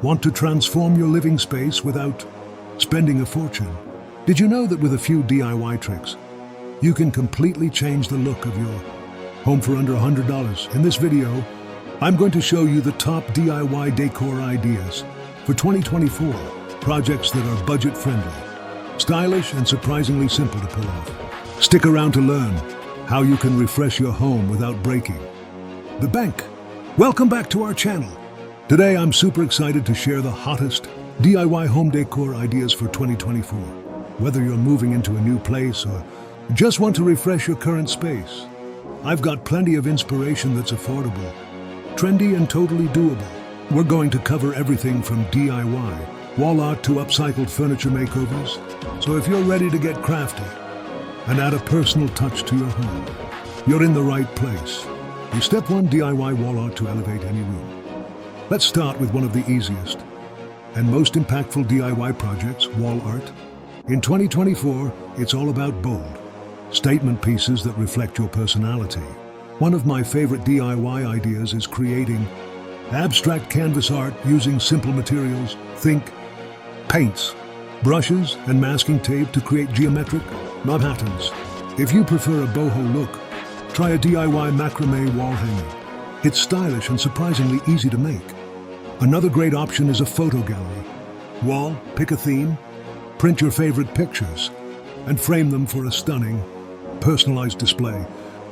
Want to transform your living space without spending a fortune? Did you know that with a few DIY tricks, you can completely change the look of your home for under $100? In this video, I'm going to show you the top DIY decor ideas for 2024, projects that are budget-friendly, stylish, and surprisingly simple to pull off. Stick around to learn how you can refresh your home without breaking the bank. Welcome back to our channel. Today, I'm super excited to share the hottest DIY home decor ideas for 2024. Whether you're moving into a new place or just want to refresh your current space, I've got plenty of inspiration that's affordable, trendy, and totally doable. We're going to cover everything from DIY, wall art to upcycled furniture makeovers. So if you're ready to get crafty and add a personal touch to your home, you're in the right place. Step 1, DIY wall art to elevate any room. Let's start with one of the easiest and most impactful DIY projects, wall art. In 2024, it's all about bold statement pieces that reflect your personality. One of my favorite DIY ideas is creating abstract canvas art using simple materials. Think paints, brushes, and masking tape to create geometric Manhattans. If you prefer a boho look, try a DIY macrame wall hanging. It's stylish and surprisingly easy to make. Another great option is a photo gallery. Wall, pick a theme, print your favorite pictures, and frame them for a stunning, personalized display.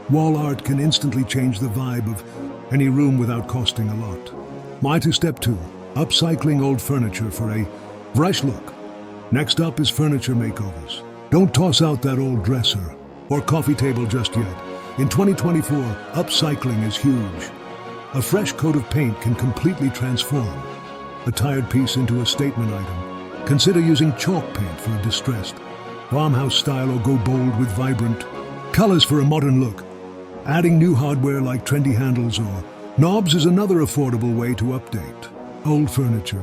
Wall art can instantly change the vibe of any room without costing a lot. Step 2, upcycling old furniture for a fresh look. Next up is furniture makeovers. Don't toss out that old dresser or coffee table just yet. In 2024, upcycling is huge. A fresh coat of paint can completely transform a tired piece into a statement item. Consider using chalk paint for a distressed farmhouse style, or go bold with vibrant colors for a modern look. Adding new hardware like trendy handles or knobs is another affordable way to update old furniture.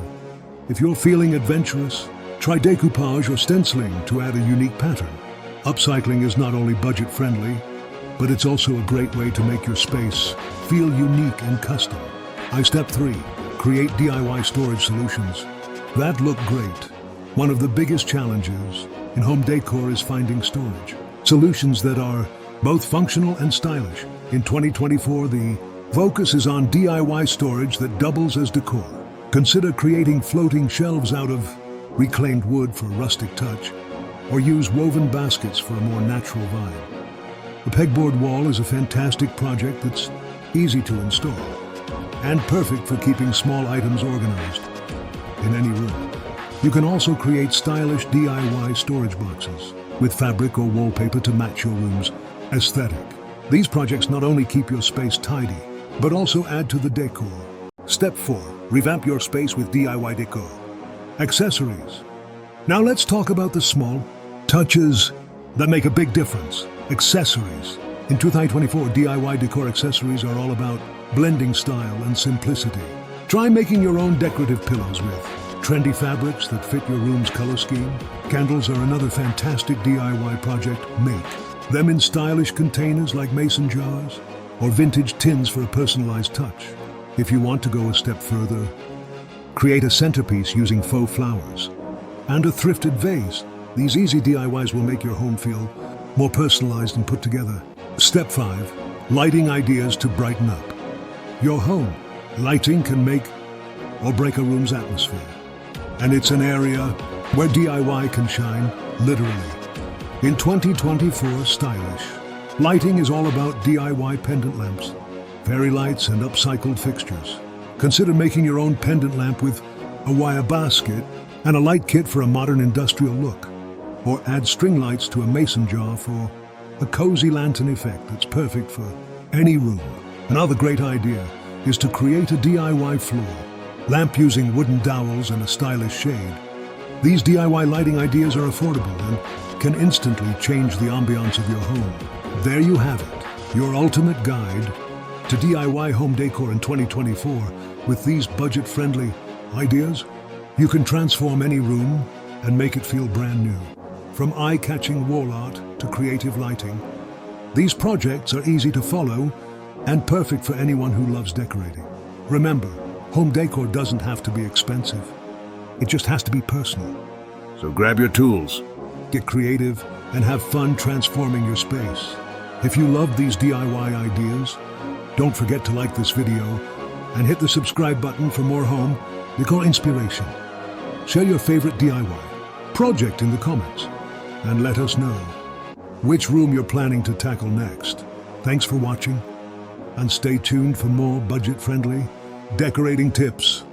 If you're feeling adventurous, try decoupage or stenciling to add a unique pattern. Upcycling is not only budget-friendly, but it's also a great way to make your space feel unique and custom. Step 3, create DIY storage solutions that look great. One of the biggest challenges in home decor is finding storage solutions that are both functional and stylish. In 2024, the focus is on DIY storage that doubles as decor. Consider creating floating shelves out of reclaimed wood for a rustic touch, or use woven baskets for a more natural vibe. The pegboard wall is a fantastic project that's easy to install and perfect for keeping small items organized in any room. You can also create stylish DIY storage boxes with fabric or wallpaper to match your room's aesthetic. These projects not only keep your space tidy, but also add to the decor. Step 4, revamp your space with DIY decor. Accessories. Now let's talk about the small touches that make a big difference. Accessories. In 2024, DIY decor accessories are all about blending style and simplicity. Try making your own decorative pillows with trendy fabrics that fit your room's color scheme. Candles are another fantastic DIY project. Make them in stylish containers like mason jars or vintage tins for a personalized touch. If you want to go a step further, create a centerpiece using faux flowers and a thrifted vase. These easy DIYs will make your home feel more personalized and put together. Step 5, lighting ideas to brighten up your home. Lighting can make or break a room's atmosphere, and it's an area where DIY can shine, literally. In 2024, stylish lighting is all about DIY pendant lamps, fairy lights, and upcycled fixtures. Consider making your own pendant lamp with a wire basket and a light kit for a modern industrial look. Or add string lights to a mason jar for a cozy lantern effect that's perfect for any room. Another great idea is to create a DIY floor lamp using wooden dowels and a stylish shade. These DIY lighting ideas are affordable and can instantly change the ambiance of your home. There you have it, your ultimate guide to DIY home decor in 2024. With these budget-friendly ideas, you can transform any room and make it feel brand new. From eye-catching wall art to creative lighting, these projects are easy to follow and perfect for anyone who loves decorating. Remember, Home decor doesn't have to be expensive. It just has to be personal. So grab your tools. Get creative and have fun transforming your space. If you love these DIY ideas, don't forget to like this video and hit the subscribe button for more home decor inspiration. Share your favorite DIY project in the comments and let us know which room you're planning to tackle next. Thanks for watching and stay tuned for more budget-friendly decorating tips.